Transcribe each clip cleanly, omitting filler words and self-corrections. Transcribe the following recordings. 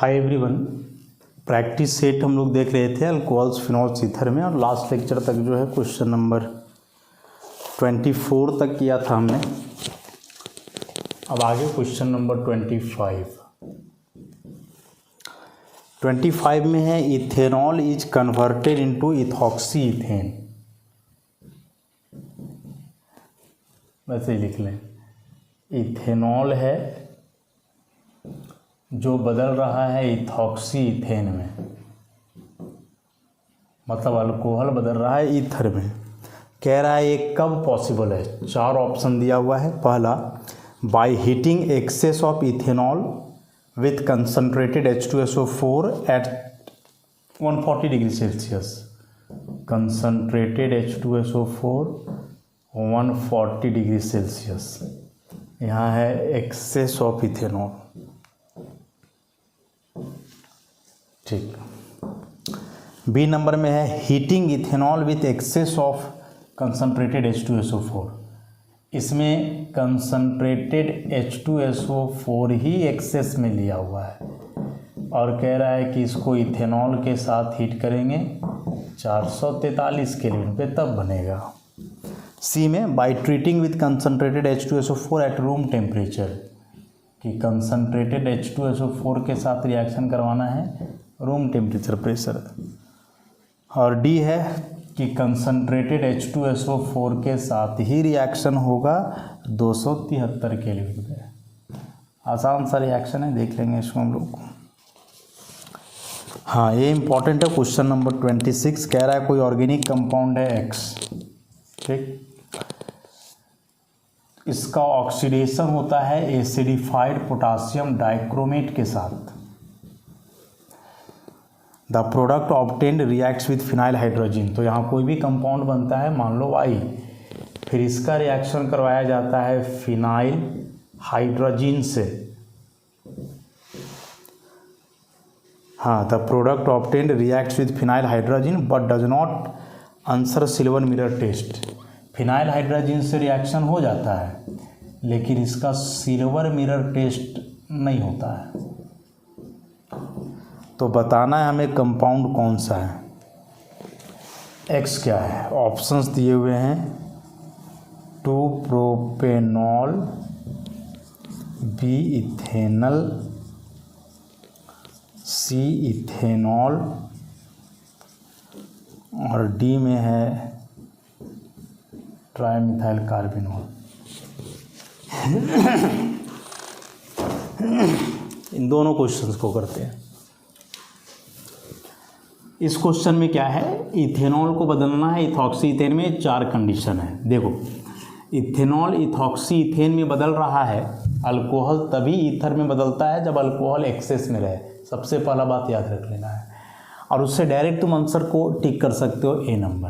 Hi everyone, practice set हम लोग देख रहे थे अल्कोहल्स फिनॉल्स ईथर में, और लास्ट लेक्चर तक जो है क्वेश्चन नंबर 24 तक किया था हमने। अब आगे क्वेश्चन नंबर 25 में है ethanol is converted into ethoxy ethane. वैसे ही लिख लें, इथेनॉल है जो बदल रहा है इथॉक्सी इथेन में, मतलब अल्कोहल बदल रहा है ईथर में। कह रहा है ये कब पॉसिबल है। 4 ऑप्शन दिया हुआ है। पहला, by heating excess of ethanol with concentrated H2SO4 at 140 degree Celsius. Concentrated H2SO4 140 degree Celsius, यहाँ है एक्सेस ऑफ इथेनॉल। ठीक। बी नंबर में है heating ethanol with excess of concentrated H2SO4। इसमें कंसनट्रेटेड H2SO4 ही एक्सेस में लिया हुआ है और कह रहा है कि इसको इथेनॉल के साथ हीट करेंगे 443 केल्विन पे, तब बनेगा। सी में by treating with concentrated H2SO4 at room temperature, कि कंसनट्रेटेड H2SO4 के साथ रिएक्शन करवाना है रूम टेम्परेचर प्रेशर। और डी है कि कंसनट्रेटेड H2SO4 के साथ ही रिएक्शन होगा 273 केल्विन पे। आसान सा रिएक्शन है, देख लेंगे इसको हम लोग। हाँ, ये इंपॉर्टेंट है। क्वेश्चन नंबर 26 कह रहा है कोई ऑर्गेनिक कंपाउंड है X, ठीक, इसका ऑक्सीडेशन होता है एसिडिफाइड पोटासियम डाइक्रोमेट के साथ। The product obtained reacts with phenyl hydrogen. तो यहाँ कोई भी कंपाउंड बनता है, मान लो Y, फिर इसका रिएक्शन करवाया जाता है फिनाइल हाइड्रोजन से। हाँ, the product obtained reacts with phenyl hydrogen but does not answer silver mirror test. Phenyl hydrogen से रिएक्शन हो जाता है लेकिन इसका सिल्वर मिरर टेस्ट नहीं होता है। तो बताना है हमें कंपाउंड कौन सा है। एक्स क्या है, ऑप्शंस दिए हुए हैं 2-प्रोपेनॉल, बी इथेनल, सी इथेनॉल और डी में है ट्राइमिथाइल कार्बिनॉल। इन दोनों क्वेश्चंस को करते हैं। इस क्वेश्चन में क्या है, इथेनॉल को बदलना है इथॉक्सी इथेन में। 4 कंडीशन है। देखो, इथेनॉल इथॉक्सी इथेन में बदल रहा है। अल्कोहल तभी ईथर में बदलता है जब अल्कोहल एक्सेस में रहे। सबसे पहला बात याद रख लेना है। और उससे डायरेक्ट तुम आंसर को टिक कर सकते हो ए नंबर,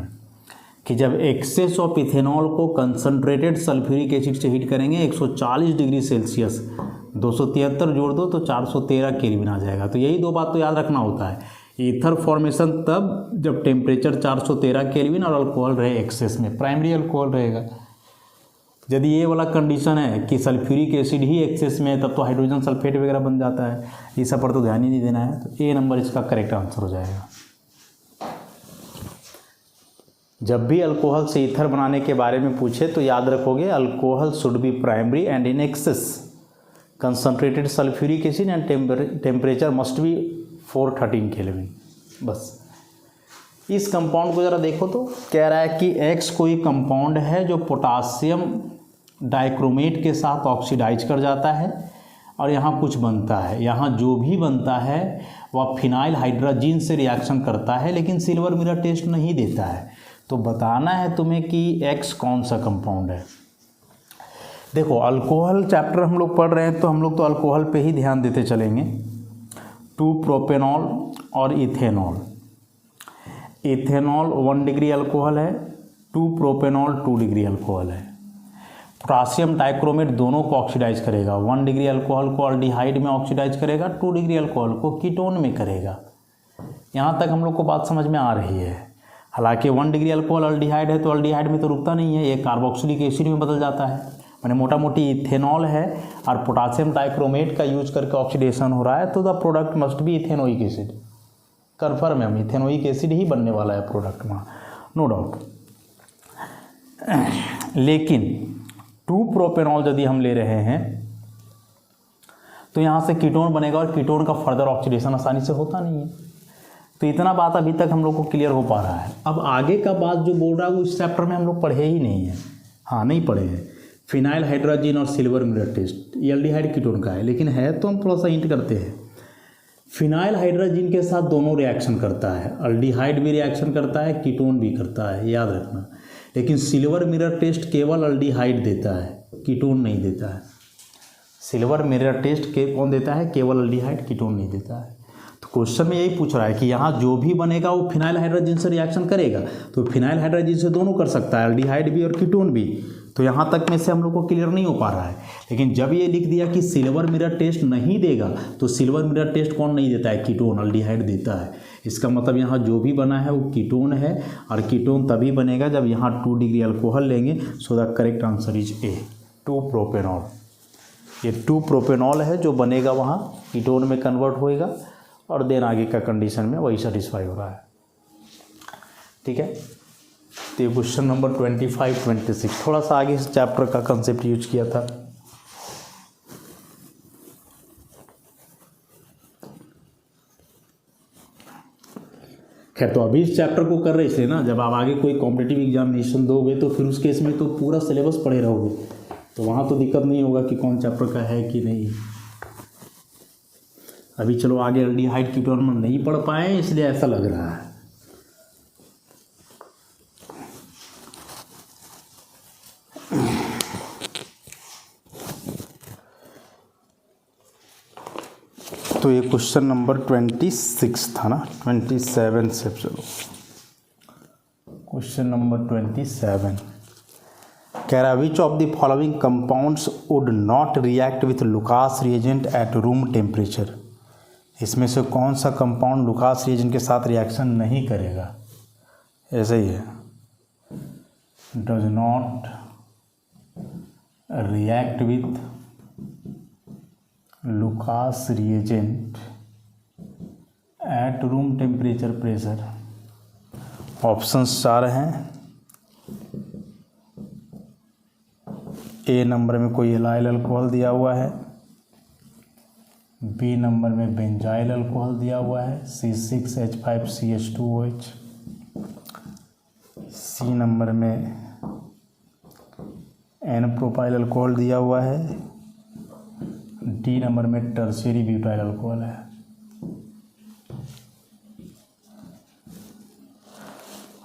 कि जब एक्सेस ऑफ इथेनॉल को कंसनट्रेटेड सल्फ्यूरिक एसिड से हीट करेंगे 140 डिग्री सेल्सियस, 273 जोड़ दो तो 413 केल्विन आ जाएगा। तो यही 2 बात तो याद रखना होता है। ईथर फॉर्मेशन तब जब टेम्परेचर 413 केल्विन और अल्कोहल रहे एक्सेस में, प्राइमरी अल्कोहल रहेगा। यदि ये वाला कंडीशन है कि सल्फ्यूरिक एसिड ही एक्सेस में है, तब तो हाइड्रोजन सल्फेट वगैरह बन जाता है। ये सब पर तो ध्यान ही नहीं देना है। तो ए नंबर इसका करेक्ट आंसर हो जाएगा। जब भी अल्कोहल से ईथर बनाने के बारे में पूछे तो याद रखोगे alcohol should be primary and in excess, concentrated sulphuric acid and temperature must be 413 kelvin. बस इस कंपाउंड को ज़रा देखो तो कह रहा है कि X कोई कंपाउंड है जो पोटासियम डाइक्रोमेट के साथ ऑक्सीडाइज कर जाता है और यहाँ कुछ बनता है। यहाँ जो भी बनता है वह फिनाइल हाइड्रोजन से रिएक्शन करता है लेकिन सिल्वर मिरर टेस्ट नहीं देता है। तो बताना है तुम्हें कि X कौन सा कंपाउंड है। देखो, अल्कोहल चैप्टर हम लोग पढ़ रहे हैं तो हम लोग तो अल्कोहल पे ही ध्यान देते चलेंगे। 2-प्रोपेनॉल और इथेनॉल। इथेनॉल 1 डिग्री अल्कोहल है, 2-प्रोपेनॉल 2 डिग्री अल्कोहल है। पोटासियम डाइक्रोमेट दोनों को ऑक्सीडाइज करेगा। 1 डिग्री अल्कोहल को अल्डिहाइड में ऑक्सीडाइज करेगा, 2 डिग्री अल्कोहल को कीटोन में करेगा। यहाँ तक हम लोग को बात समझ में आ रही है। हालांकि 1 डिग्री अल्कोहल अल्डिहाइड है तो अल्डिहाइड में तो रुकता नहीं है, ये कार्बोक्सिलिक एसिड में बदल जाता है। मैंने मोटा मोटी इथेनॉल है और पोटासियम डाइक्रोमेट का यूज करके ऑक्सीडेशन हो रहा है, तो the product must be ethanoic acid. Confirm है, हम इथेनोइक एसिड ही बनने वाला है प्रोडक्ट में, नो डाउट। लेकिन 2 प्रोपेनॉल यदि हम ले रहे हैं तो यहाँ से कीटोन बनेगा और कीटोन का फर्दर ऑक्सीडेशन आसानी से होता नहीं है। तो इतना बात अभी तक हम लोग को क्लियर हो पा रहा है। अब आगे का बात जो बोल रहा है वो इस चैप्टर में हम लोग पढ़े ही नहीं है, हाँ नहीं पढ़े हैं। फिनाइल हाइड्रोजन और सिल्वर मिरर टेस्ट, ये एल्डिहाइड कीटोन का है, लेकिन है तो हम थोड़ा सा हिंट करते हैं। फिनाइल हाइड्रोजन के साथ दोनों रिएक्शन करता है, अल्डिहाइड भी रिएक्शन करता है, कीटोन भी करता है, याद रखना। लेकिन सिल्वर मिरर टेस्ट केवल अल्डिहाइड देता है, कीटोन नहीं देता है। सिल्वर मिरर टेस्ट कौन देता है? केवल अल्डिहाइड, कीटोन नहीं देता है। तो क्वेश्चन में यही पूछ रहा है कि यहाँ जो भी बनेगा वो फिनाइल हाइड्रोजन से रिएक्शन करेगा, तो फिनाइल हाइड्रोजन से दोनों कर सकता है, अल्डिहाइड भी और कीटोन भी। तो यहाँ तक में से हम लोग को क्लियर नहीं हो पा रहा है। लेकिन जब ये लिख दिया कि सिल्वर मिरर टेस्ट नहीं देगा, तो सिल्वर मिरर टेस्ट कौन नहीं देता है? कीटोन, अल्डिहाइड देता है। इसका मतलब यहाँ जो भी बना है वो कीटोन है, और कीटोन तभी बनेगा जब यहाँ 2 डिग्री अल्कोहल लेंगे। So the correct answer is a, 2 propanol. ये 2 प्रोपेनॉल है जो बनेगा, वहाँ कीटोन में कन्वर्ट होएगा और देन आगे का कंडीशन में वही सेटिस्फाई हो रहा है। ठीक है, तो ये क्वेश्चन नंबर 25, 26 थोड़ा सा आगे इस चैप्टर का कंसेप्ट यूज किया था। खैर, तो अभी इस चैप्टर को कर रहे इसलिए ना, जब आप आगे कोई कॉम्पिटिटिव एग्जामिनेशन दोगे तो फिर उस केस में तो पूरा सिलेबस पढ़े रहोगे, तो वहाँ तो दिक्कत नहीं होगा कि कौन चैप्टर का है कि नहीं। अभी चलो आगे अल्डिहाइड कीटोन में नहीं पढ़ पाए इसलिए ऐसा लग रहा है। तो ये क्वेश्चन नंबर 26 था ना, 27 से चलो क्वेश्चन नंबर 27 कह रहा है which of the following compounds would not react with Lucas reagent at room temperature. इसमें से कौन सा कंपाउंड लुकास रिएजेंट के साथ रिएक्शन नहीं करेगा? ऐसे ही है, does not react with Lucas reagent at room temperature pressure. Options 4 हैं। ए नंबर में कोई एलाइल अल्कोहल दिया हुआ है, बी नंबर में बेंजाइल अल्कोहल दिया हुआ है, C6H5CH2OH, सी नंबर में एन प्रोपाइल अल्कोहल दिया हुआ है, डी नंबर में टर्शियरी ब्यूटाइल अल्कोहल है।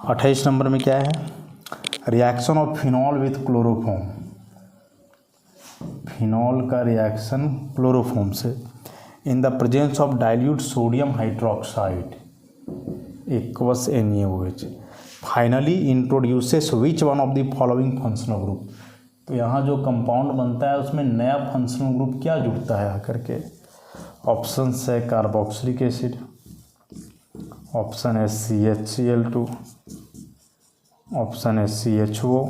अट्ठाईस नंबर में क्या है? Reaction of phenol with chloroform. Phenol का रिएक्शन क्लोरोफॉर्म से in the presence of dilute sodium hydroxide aqueous NaOH finally introduces which one of the following functional group. तो यहाँ जो कंपाउंड बनता है उसमें नया फंक्शनल ग्रुप क्या जुड़ता है आकर के? ऑप्शन है कार्बोक्सिलिक एसिड, ऑप्शन है CHCl2, ऑप्शन है CHO,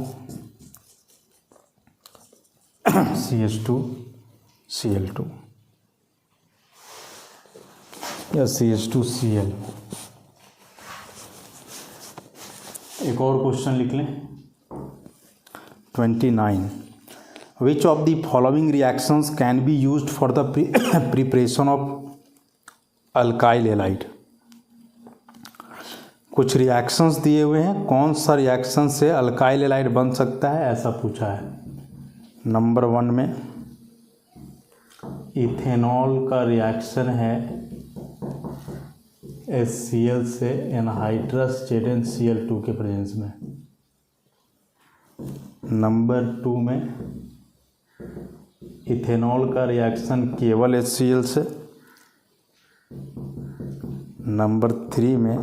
CH2Cl2 या CH2Cl। एक और क्वेश्चन लिख लें, 29 which of the following reactions can be used for the preparation of alkyl halide. कुछ रिएक्शंस दिए हुए हैं, कौन सा रिएक्शन से अल्काइल हैलाइड बन सकता है ऐसा पूछा है। नंबर 1 में इथेनॉल का रिएक्शन है HCl से एनहाइड्रस ZnCl2 के प्रेजेंस में। नंबर 2 में इथेनॉल का रिएक्शन केवल HCl से। नंबर 3 में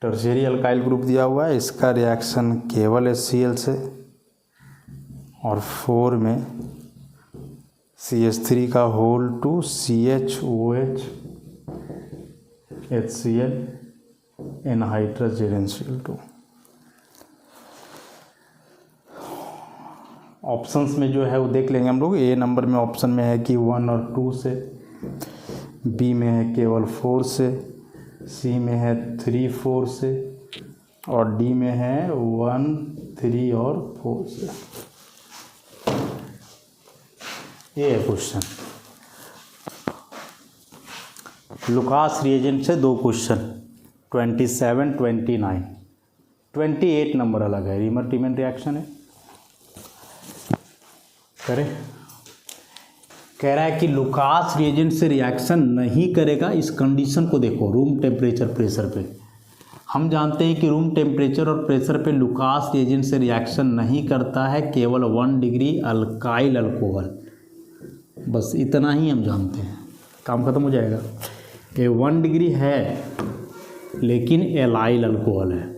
टर्शियरी अल्काइल ग्रुप दिया हुआ है, इसका रिएक्शन केवल HCl से। और 4 में CH3 का whole two CHOH HCl anhydrous ZnCl2। Options में जो है वो देख लेंगे हम लोग। ए नंबर में ऑप्शन में है कि 1 और 2 से, बी में है केवल 4 से, सी में है 3, 4 से, और डी में है 1, 3 और 4 से। ये है क्वेश्चन। लुकास रिएजेंट से 2 क्वेश्चन 27, 29, 28 नंबर अलग है, रीमर टीमन रिएक्शन है। करें, कह रहा है कि लुकास रिएजेंट से रिएक्शन नहीं करेगा। इस कंडीशन को देखो, रूम टेम्परेचर प्रेशर पे। हम जानते हैं कि रूम टेम्परेचर और प्रेशर पे लुकास रिएजेंट से रिएक्शन नहीं करता है, केवल 1 डिग्री अल्काइल अल्कोहल। बस इतना ही हम जानते हैं, काम खत्म हो जाएगा। ये 1 डिग्री है लेकिन एलाइल अल्कोहल है।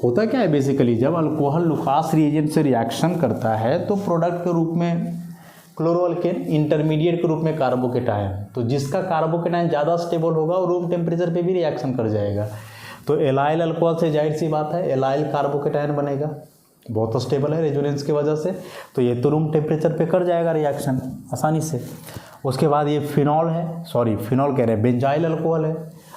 होता क्या है बेसिकली, जब अल्कोहल लुकास रिएजेंट से रिएक्शन करता है तो प्रोडक्ट के रूप में क्लोरोअल्केन, इंटरमीडिएट के रूप में कार्बोकेटायन। तो जिसका कार्बोकेटायन ज़्यादा स्टेबल होगा वो रूम टेम्परेचर पे भी रिएक्शन कर जाएगा। तो एलाइल अल्कोहल से जाहिर सी बात है एलाइल कार्बोकेटायन बनेगा, बहुत स्टेबल है रेजोनेंस की वजह से, तो ये तो रूम टेम्परेचर पे कर जाएगा रिएक्शन आसानी से। उसके बाद ये फिनॉल है, फिनॉल कह रहे हैं, बेंजाइल अल्कोहल है।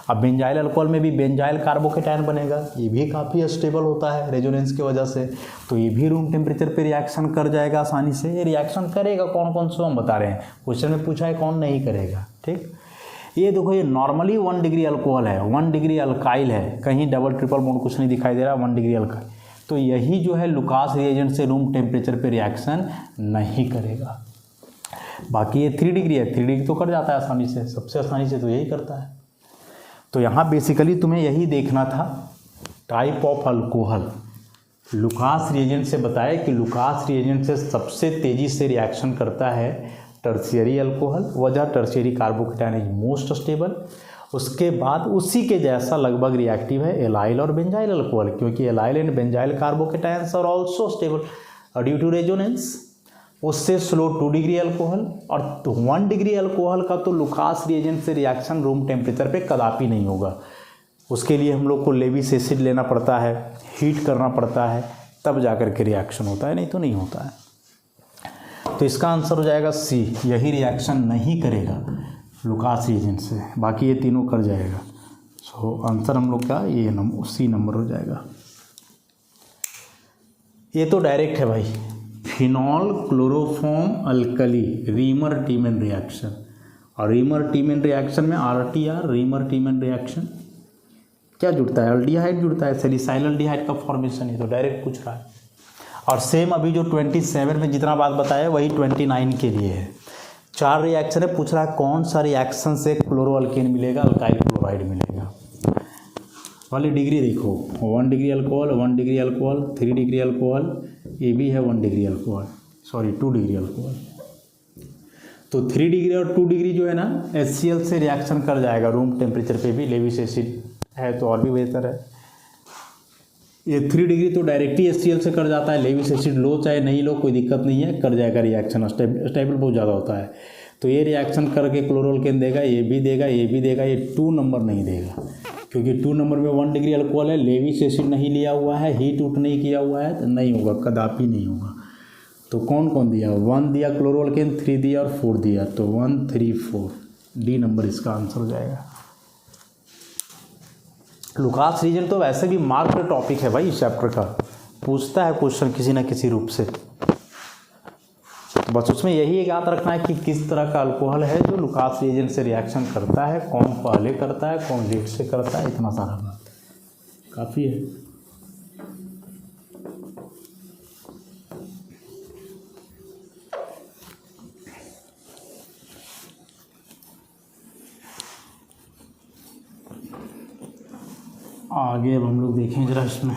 अब बेंजाइल अल्कोहल में भी बेंजाइल कार्बोकेटायन बनेगा, ये भी काफ़ी स्टेबल होता है रेजोनेंस की वजह से, तो ये भी रूम टेम्परेचर पे रिएक्शन कर जाएगा आसानी से। ये रिएक्शन करेगा कौन कौन से हम बता रहे हैं, क्वेश्चन में पूछा है कौन नहीं करेगा। ठीक, ये देखो, ये नॉर्मली 1 डिग्री अल्कोहल है, 1 डिग्री अल्काइल है, कहीं डबल ट्रिपल बॉन्ड कुछ नहीं दिखाई दे रहा, 1 डिग्री अल्काइल। तो यही जो है लुकास रिएजेंट से रूम टेम्परेचर पे रिएक्शन नहीं करेगा। बाकी ये 3 डिग्री है, 3 डिग्री तो कर जाता है आसानी से, सबसे आसानी से तो यही करता है। तो यहाँ बेसिकली तुम्हें यही देखना था, type of alcohol. Lucas reagent से बताया कि लुकास रिएजेंट से सबसे तेज़ी से रिएक्शन करता है टर्शियरी अल्कोहल, वजह tertiary carbocation is most stable. उसके बाद उसी के जैसा लगभग रिएक्टिव है एलाइल और बेंजाइल अल्कोहल, क्योंकि allyl and benzyl carbocations are also stable due to resonance. उससे स्लो 2 डिग्री अल्कोहल, और 1 डिग्री अल्कोहल का तो लुकास रिएजेंट से रिएक्शन रूम टेम्परेचर पे कदापि नहीं होगा। उसके लिए हम लोग को लेविस एसिड लेना पड़ता है, हीट करना पड़ता है, तब जाकर के रिएक्शन होता है, नहीं तो नहीं होता है। तो इसका आंसर हो जाएगा सी, यही रिएक्शन नहीं करेगा लुकास रिएजेंट से, बाकी ये तीनों कर जाएगा। सो आंसर हम लोग का ये सी नंबर हो जाएगा। ये तो डायरेक्ट है भाई, phenol chloroform alkali, reamer टीमन reaction. और रीमर टीमन रिएक्शन में RTR, रीमर टीमन रिएक्शन क्या जुड़ता है, अल्डिहाइड जुड़ता है, सैलिसाइल अल्डिहाइड का फॉर्मेशन, है तो डायरेक्ट पूछ रहा है। और सेम अभी जो 27 में जितना बात बताया वही 29 के लिए है। 4 रिएक्शन है, पूछ रहा है कौन सा रिएक्शन से क्लोरोअल्केन मिलेगा, अल्काइल क्लोराइड मिलेगा। वाली डिग्री देखो, 1 degree alcohol, 1 degree alcohol, 3 degree alcohol, ये भी है 1 डिग्री अल्कोहल, 2 डिग्री अल्कोहल। तो 3 डिग्री और 2 डिग्री जो है ना HCl से रिएक्शन कर जाएगा रूम टेम्परेचर पे भी, लेविस एसिड है तो और भी बेहतर है। ये 3 डिग्री तो डायरेक्ट ही HCl से कर जाता है, लेविस एसिड लो चाहे नहीं लो कोई दिक्कत नहीं है, कर जाएगा रिएक्शन, स्टेबल बहुत ज़्यादा होता है। तो ये रिएक्शन करके क्लोरोअल्केन देगा, ये भी देगा, ये भी देगा, ये 2 नंबर नहीं देगा, क्योंकि 2 नंबर में 1 डिग्री अल्कोहल है, लेविस एसिड नहीं लिया हुआ है, हीट उट नहीं किया हुआ है, तो नहीं होगा, कदापि नहीं होगा। तो कौन कौन दिया, 1 दिया क्लोरोअल्केन, 3 दिया और 4 दिया, तो 1, 3, 4 डी नंबर इसका आंसर हो जाएगा। लुकास रिएजेंट तो वैसे भी मार्क्ड टॉपिक है भाई इस चैप्टर का, पूछता है क्वेश्चन किसी न किसी रूप से। तो बस उसमें यही याद रखना है कि किस तरह का अल्कोहल है जो लुकास रिएजेंट से रिएक्शन करता है, कौन पहले करता है, कौन लेट से करता है, इतना सारा बात काफ़ी है। आगे अब हम लोग देखें जरा इसमें,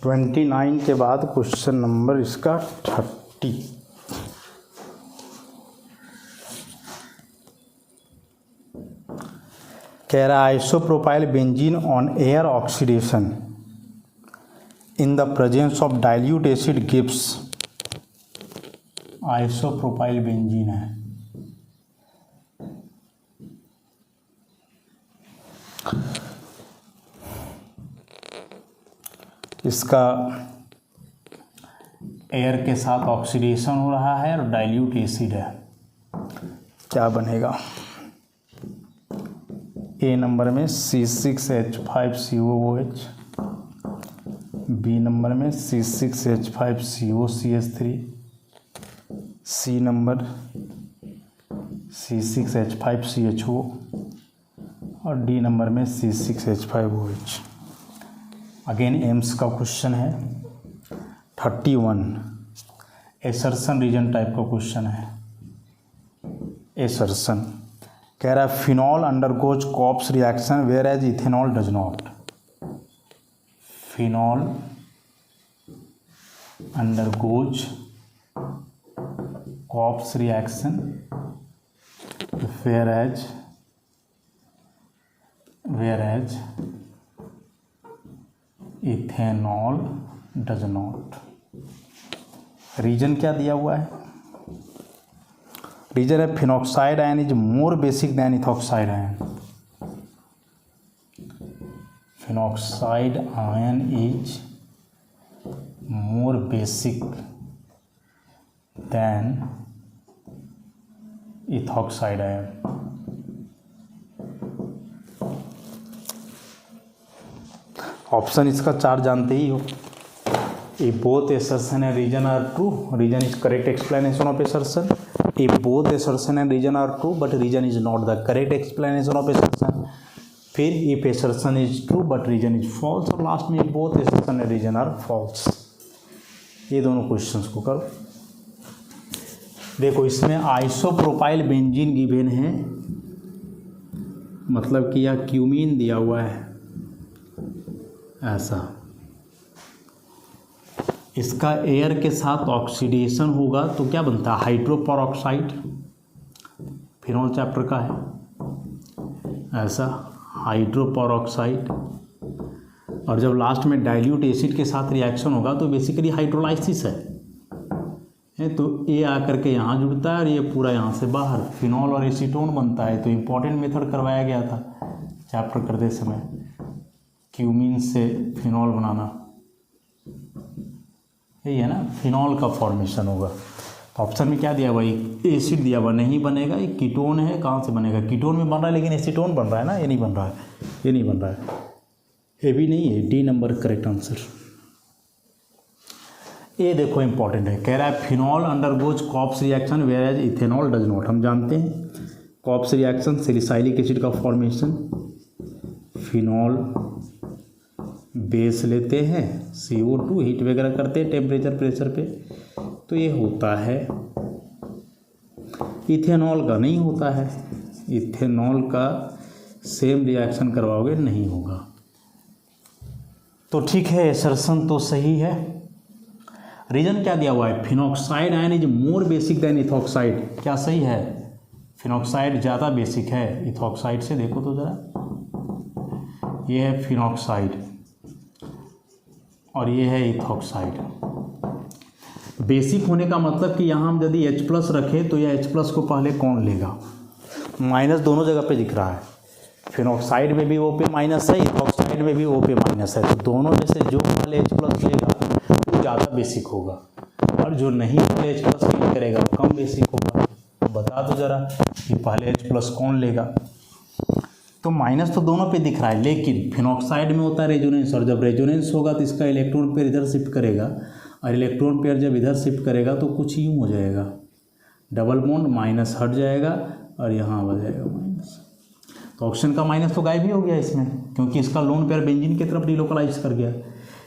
ट्वेंटी 29 के बाद क्वेश्चन नंबर इसका 30। कह रहा है isopropyl benzene on air oxidation in the presence of dilute acid gives, isopropyl benzene है, इसका एयर के साथ ऑक्सीडेशन हो रहा है और डाइल्यूट एसिड है, क्या बनेगा? ए नंबर में C6H5COOH, बी नंबर में C6H5COCH3, सी नंबर C6H5CHO और डी नंबर में C6H5OH। अगेन एम्स का क्वेश्चन है 31, एसर्सन रीजन टाइप का क्वेश्चन है। एसर्सन कह रहा है phenol undergoes Kolbe's reaction whereas ethanol does not. Phenol undergoes Kolbe's reaction whereas ethanol does not. Reason क्या दिया हुआ है? रीजन है phenoxide ion is more basic than ethoxide ion. Phenoxide ion is more basic than ethoxide ion. Option इसका 4 जानते ही हो। If both assertion and reason are true, reason is correct explanation of assertion. If both assertion and reason are true, but reason is not the correct explanation of assertion. फिर if assertion is true but reason is false, और last में both assertion and reason are false। ये दोनों questions को करो। देखो इसमें isopropyl benzene given है, मतलब कि यह क्यूमीन दिया हुआ है ऐसा। इसका एयर के साथ ऑक्सीडेशन होगा तो क्या बनता है? हाइड्रोपेरोक्साइड। फिनॉल चैप्टर का है ऐसा, हाइड्रोपेरोक्साइड। और जब लास्ट में डाइल्यूट एसिड के साथ रिएक्शन होगा तो बेसिकली हाइड्रोलाइसिस है। तो ये आकर के यहाँ जुड़ता है और ये पूरा यहाँ से बाहर फिनॉल और एसीटोन बनता है। तो इम्पॉर्टेंट मेथड करवाया गया था चैप्टर करते समय, क्यूमीन से फिनॉल बनाना। यही है ना, फिनॉल का फॉर्मेशन होगा। तो ऑप्शन में क्या दिया हुआ? एसिड दिया हुआ, नहीं बनेगा। ये कीटोन है, कहाँ से बनेगा? कीटोन में बन रहा है लेकिन एसीटोन बन रहा है ना, ये नहीं बन रहा है, ये नहीं बन रहा है, ये भी नहीं है। D number correct answer. ये देखो इंपॉर्टेंट है, कह रहा है phenol undergoes Kolbe's reaction whereas ethanol does not. हम जानते हैं कॉप्स रिएक्शन सैलिसाइलिक एसिड का फॉर्मेशन, फिनॉल बेस लेते हैं, CO2 हीट वगैरह करते हैं टेम्परेचर प्रेशर पे, तो ये होता है। इथेनॉल का नहीं होता है, इथेनॉल का सेम रिएक्शन करवाओगे नहीं होगा। तो ठीक है, एसर्शन तो सही है। रीजन क्या दिया हुआ है? Phenoxide ion is more basic than ethoxide. क्या सही है? फिनॉक्साइड ज़्यादा बेसिक है इथॉक्साइड से। देखो तो ज़रा, ये है फिनॉक्साइड और ये है इथॉक्साइड। बेसिक होने का मतलब कि यहाँ हम यदि H+ रखें तो यह H+ को पहले कौन लेगा? माइनस दोनों जगह पे दिख रहा है। फिनॉक्साइड में भी O पे माइनस है, इथॉक्साइड में भी O पे माइनस है। तो दोनों में से जो पहले H+ लेगा वो ज़्यादा बेसिक होगा, और जो नहीं पहले H+ लीन करेगा वो कम बेसिक होगा। तो बता दो ज़रा कि पहले H+ कौन लेगा? तो माइनस तो दोनों पे दिख रहा है, लेकिन फिनॉक्साइड में होता है रेजोनेंस, और जब रेजोनेंस होगा तो इसका इलेक्ट्रॉन पेयर इधर शिफ्ट करेगा, और इलेक्ट्रॉन पेयर जब इधर शिफ्ट करेगा तो कुछ यूँ हो जाएगा, डबल बॉन्ड माइनस हट जाएगा और यहाँ आ जाएगा माइनस। तो ऑप्शन का माइनस तो गायब ही हो गया इसमें, क्योंकि इसका लोन पेयर बेंजीन की तरफ डिलोकलाइज कर गया।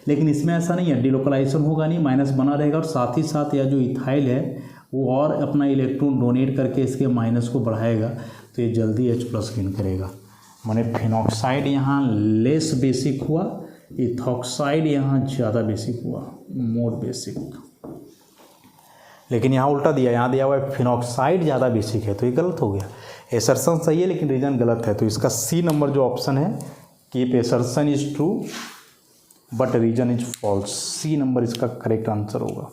लेकिन इसमें ऐसा नहीं है, डिलोकलाइजेशन होगा नहीं, माइनस बना रहेगा, और साथ ही साथ यह जो इथाइल है वो और अपना इलेक्ट्रॉन डोनेट करके इसके माइनस को बढ़ाएगा, तो ये जल्दी H+ गेन करेगा। माने फिनॉक्साइड यहाँ लेस बेसिक हुआ, इथॉक्साइड यहाँ ज़्यादा बेसिक हुआ, मोर बेसिक। लेकिन यहाँ उल्टा दिया, यहाँ दिया हुआ है फिनॉक्साइड ज़्यादा बेसिक है, तो ये गलत हो गया। एसर्शन सही है लेकिन रीजन गलत है। तो इसका सी नंबर जो ऑप्शन है कि assertion is true but reason is false, C number इसका करेक्ट आंसर होगा।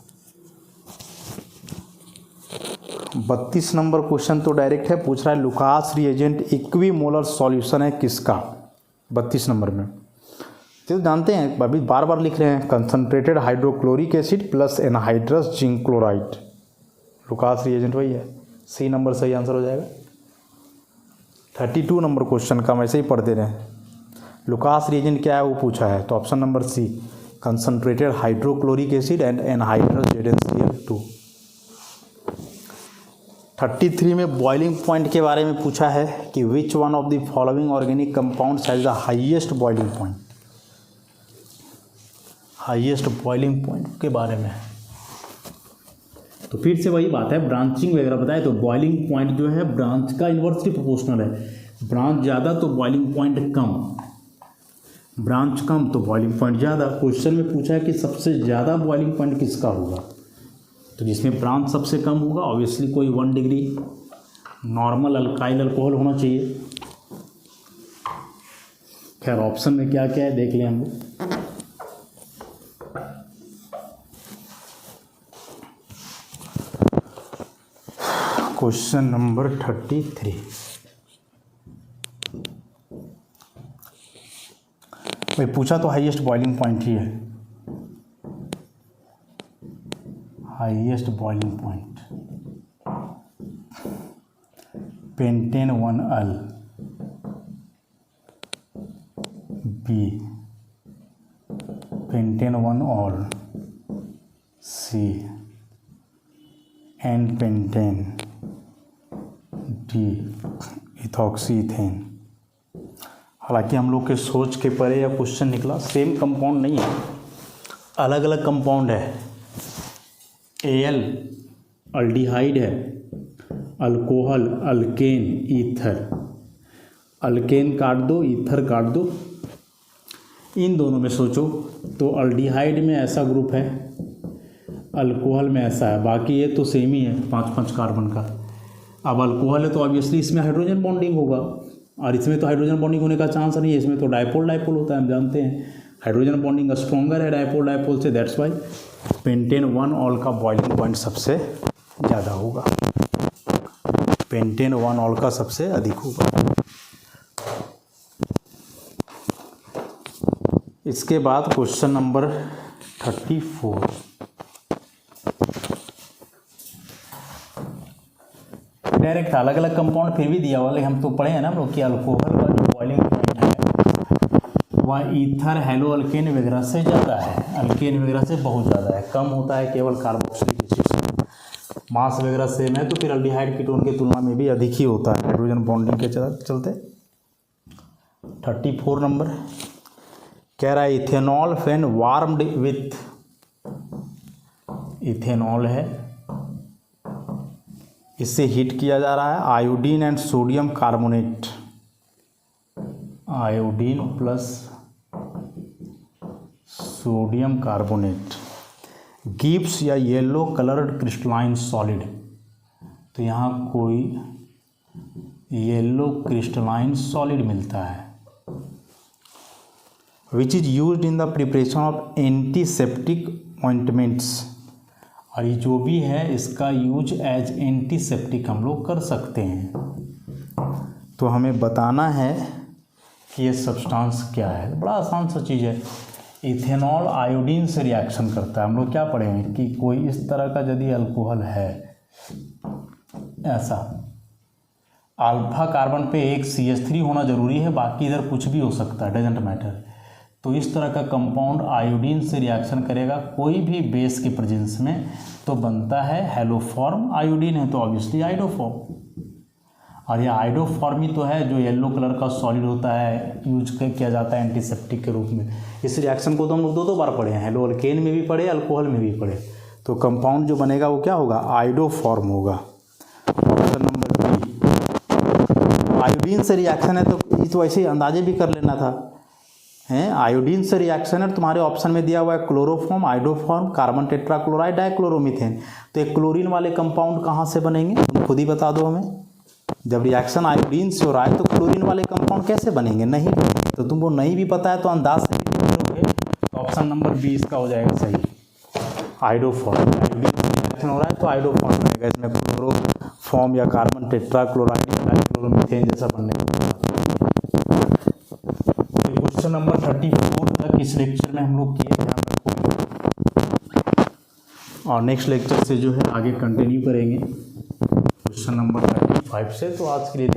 32 नंबर क्वेश्चन तो डायरेक्ट है, पूछ रहा है लुकास रिएजेंट इक्विमोलर सॉल्यूशन है किसका? 32 नंबर में। तो जानते हैं, अभी बार बार लिख रहे हैं, concentrated hydrochloric acid plus anhydrous zinc chloride, Lucas reagent वही है। सी नंबर सही आंसर हो जाएगा। 32 नंबर क्वेश्चन का हम ऐसे ही पढ़ दे रहे हैं। लुकास रिएजेंट क्या है वो पूछा है, तो option number C, concentrated hydrochloric acid and anhydrous ZnCl2। 33 में बॉइलिंग पॉइंट के बारे में पूछा है कि which one of the following organic compounds has the highest boiling point. Highest boiling point के बारे में, तो फिर से वही बात है, ब्रांचिंग वगैरह बताए तो बॉइलिंग पॉइंट जो है ब्रांच का इन्वर्सली प्रोपोर्शनल है। ब्रांच ज़्यादा तो बॉइलिंग पॉइंट कम, ब्रांच कम तो बॉइलिंग पॉइंट ज़्यादा। क्वेश्चन में पूछा है कि सबसे ज़्यादा बॉइलिंग पॉइंट किसका होगा, तो जिसमें ब्रांच सबसे कम होगा ऑब्वियसली कोई 1 डिग्री नॉर्मल अल्काइल अल्कोहल होना चाहिए। खैर ऑप्शन में क्या क्या है देख लें हम लोग। क्वेश्चन नंबर 33, भाई पूछा तो हाईएस्ट बॉइलिंग पॉइंट ही है। Highest boiling point pentane 1 B, pentane 1 ol C, n pentane D, ethoxyethane. हालांकि हम लोग के सोच के परे या क्वेश्चन निकला, सेम कंपाउंड नहीं है, अलग अलग कंपाउंड है। एल अल्डिहाइड है, अल्कोहल, अल्केन, ईथर। अल्केन काट दो, ईथर काट दो, इन दोनों में सोचो तो अल्डिहाइड में ऐसा ग्रुप है, अल्कोहल में ऐसा है, बाकी ये तो सेम ही है 5-5 कार्बन का। अब अल्कोहल है तो ऑब्वियसली इसमें हाइड्रोजन बॉन्डिंग होगा, और इसमें तो हाइड्रोजन बॉन्डिंग होने का चांस नहीं है, इसमें तो डायपोल डायपोल होता है, हम जानते हैं हाइड्रोजन बॉन्डिंग स्ट्रॉन्गर है डायपोल डायपोल से, दैट्स वाई पेंटेन 1 ऑल का बॉइलिंग पॉइंट सबसे ज़्यादा होगा, पेंटेन 1 ऑल का सबसे अधिक होगा। इसके बाद क्वेश्चन नंबर 34, डायरेक्ट अलग अलग कंपाउंड फिर भी दिया हुआ, लेकिन हम तो पढ़े हैं ना हम लोग कि अल्कोहल का जो बॉइलिंग पॉइंट है वह ईथर हेलो अल्केन वगैरह से ज़्यादा है, अल्केन वगैरह से बहुत ज़्यादा है, कम होता है केवल कार्बोक्सिलिक एसिड से। मास वगैरह सेम है तो फिर अल्डिहाइड कीटोन की तुलना में भी अधिक ही होता है हाइड्रोजन बॉन्डिंग के चलते। 34 नंबर कह रहा है ethanol when warmed with, ethanol है, इससे हीट किया जा रहा है iodine and sodium carbonate, iodine plus sodium carbonate gives या येलो कलर्ड क्रिस्टलाइन सॉलिड। तो यहाँ कोई येलो क्रिस्टलाइन सॉलिड मिलता है, which is used in the preparation of antiseptic ointments. और ये जो भी है इसका यूज एज एंटीसेप्टिक हम लोग कर सकते हैं। तो हमें बताना है कि ये सब्सटेंस क्या है, बड़ा आसान सा चीज़ है। इथेनॉल आयोडीन से रिएक्शन करता है, हम लोग क्या पढ़ेंगे कि कोई इस तरह का यदि अल्कोहल है, ऐसा अल्फा कार्बन पे एक CH3 होना ज़रूरी है, बाकी इधर कुछ भी हो सकता है, डजेंट मैटर। तो इस तरह का कंपाउंड आयोडीन से रिएक्शन करेगा कोई भी बेस के प्रेजेंस में, तो बनता है हेलोफॉर्म। आयोडीन है तो ऑब्वियसली आइडोफॉर्म, और यह आइडोफॉर्म ही तो है जो येलो कलर का सॉलिड होता है, यूज किया जाता है एंटीसेप्टिक के रूप में। इस रिएक्शन को तो हम लोग दो बार पढ़े हैं, हेलो अल्केन में भी पढ़े, अल्कोहल में भी पढ़े। तो कंपाउंड जो बनेगा वो क्या होगा, आइडोफॉर्म होगा। Option number B. आयोडीन से रिएक्शन है तो ऐसे ही अंदाजे भी कर लेना था, हैं आयोडीन से रिएक्शन है। तुम्हारे ऑप्शन में दिया हुआ है chloroform, iodoform, carbon tetrachloride, dichloromethane. तो एक क्लोरीन वाले कंपाउंड कहाँ से बनेंगे, तुम खुद ही बता दो हमें। जब रिएक्शन आयोडीन से हो रहा है तो क्लोरीन वाले कंपाउंड कैसे बनेंगे, नहीं बनेंगे। तो तुमको नहीं भी पता है तो अंदाज से भी करोगे, तो ऑप्शन नंबर बी इसका हो जाएगा सही, आइडोफॉर्म। आयोडीन से रिएक्शन हो रहा है तो आइडोफॉर्म बनेगा, इसमें क्लोरोफॉर्म या कार्बन टेट्राक्लोराइड या डाइक्लोरोमीथेन जैसा बनने। क्वेश्चन नंबर 34 तक इस लेक्चर में हम लोग किए, ध्यान रखो। और नेक्स्ट लेक्चर से जो है आगे कंटिन्यू करेंगे क्वेश्चन नंबर 35 से। तो आज के लिए